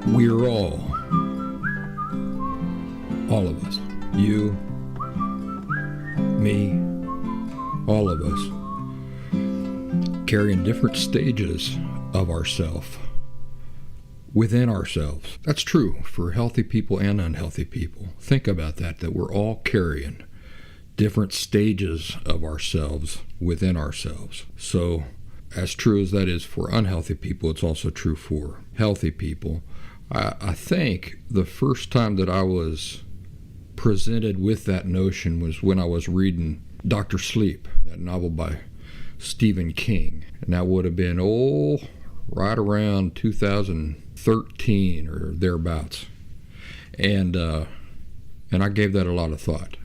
We're all of us, you, me, all of us, carrying different stages of ourself within ourselves. That's true for healthy people and unhealthy people. Think about that we're all carrying different stages of ourselves within ourselves. So, as true as that is for unhealthy people, it's also true for healthy people. I think the first time that I was presented with that notion was when I was reading Dr. Sleep, that novel by Stephen King. And that would have been, right around 2013 or thereabouts. And I gave that a lot of thought.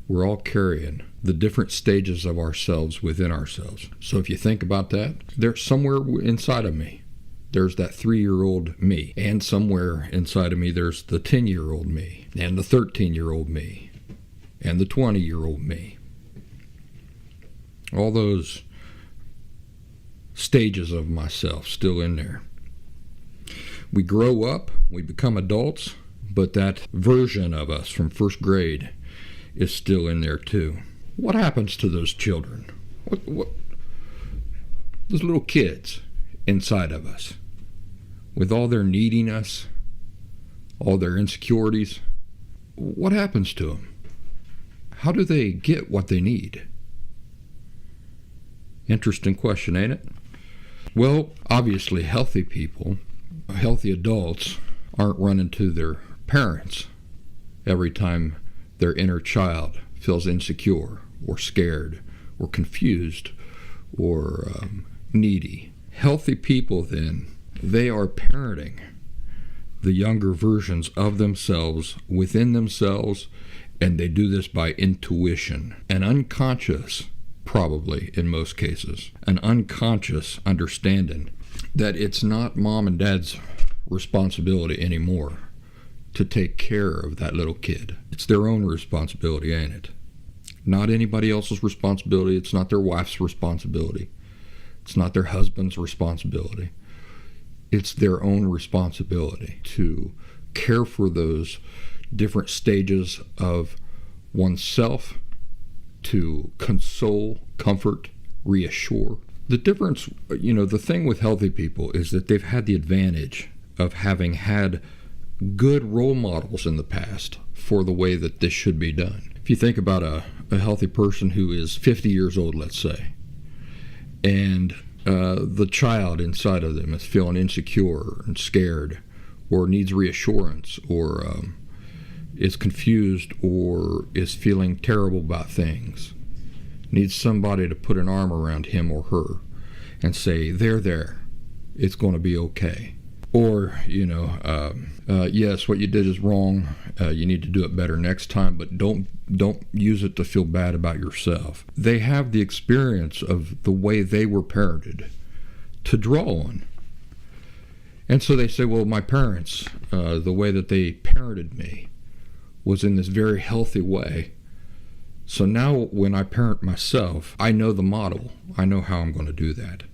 We're all carrying the different stages of ourselves within ourselves. So if you think about that, there's somewhere inside of me, there's that 3-year-old me. And somewhere inside of me, there's the 10-year-old me, and the 13-year-old me, and the 20-year-old me. All those stages of myself still in there. We grow up, we become adults, but that version of us from first grade is still in there too. What happens to those children? What those little kids inside of us, with all their needing us, all their insecurities? What happens to them? How do they get what they need? Interesting question, ain't it? Well, obviously healthy people, healthy adults, aren't running to their parents every time their inner child feels insecure or scared or confused or needy. Healthy people, then, they are parenting the younger versions of themselves within themselves, and they do this by intuition, an unconscious, probably in most cases, an unconscious understanding that it's not mom and dad's responsibility anymore to take care of that little kid. It's their own responsibility, ain't it? Not anybody else's responsibility. It's not their wife's responsibility. It's not their husband's responsibility. It's their own responsibility to care for those different stages of oneself, to console, comfort, reassure. The difference, the thing with healthy people is that they've had the advantage of having had good role models in the past for the way that this should be done. If you think about a healthy person who is 50 years old, let's say, and the child inside of them is feeling insecure and scared, or needs reassurance, or is confused, or is feeling terrible about things, needs somebody to put an arm around him or her and say, there, it's going to be okay. Or, yes, what you did is wrong. You need to do it better next time, but don't use it to feel bad about yourself. They have the experience of the way they were parented to draw on. And so they say, well, my parents, the way that they parented me was in this very healthy way. So now when I parent myself, I know the model. I know how I'm going to do that.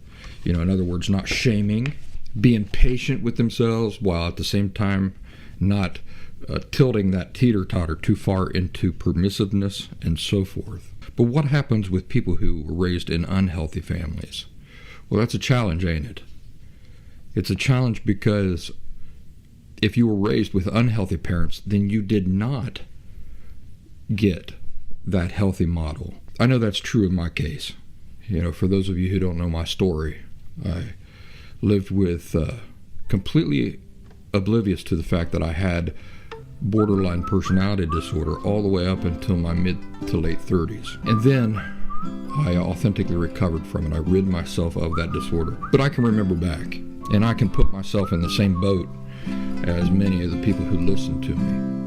In other words, not shaming, being patient with themselves, while at the same time not tilting that teeter-totter too far into permissiveness and so forth. But what happens with people who were raised in unhealthy families? Well, that's a challenge, ain't it? It's a challenge because if you were raised with unhealthy parents, then you did not get that healthy model. I know that's true in my case. For those of you who don't know my story, I lived with completely oblivious to the fact that I had borderline personality disorder all the way up until my mid to late 30s. And then I authentically recovered from it. I rid myself of that disorder. But I can remember back, and I can put myself in the same boat as many of the people who listen to me.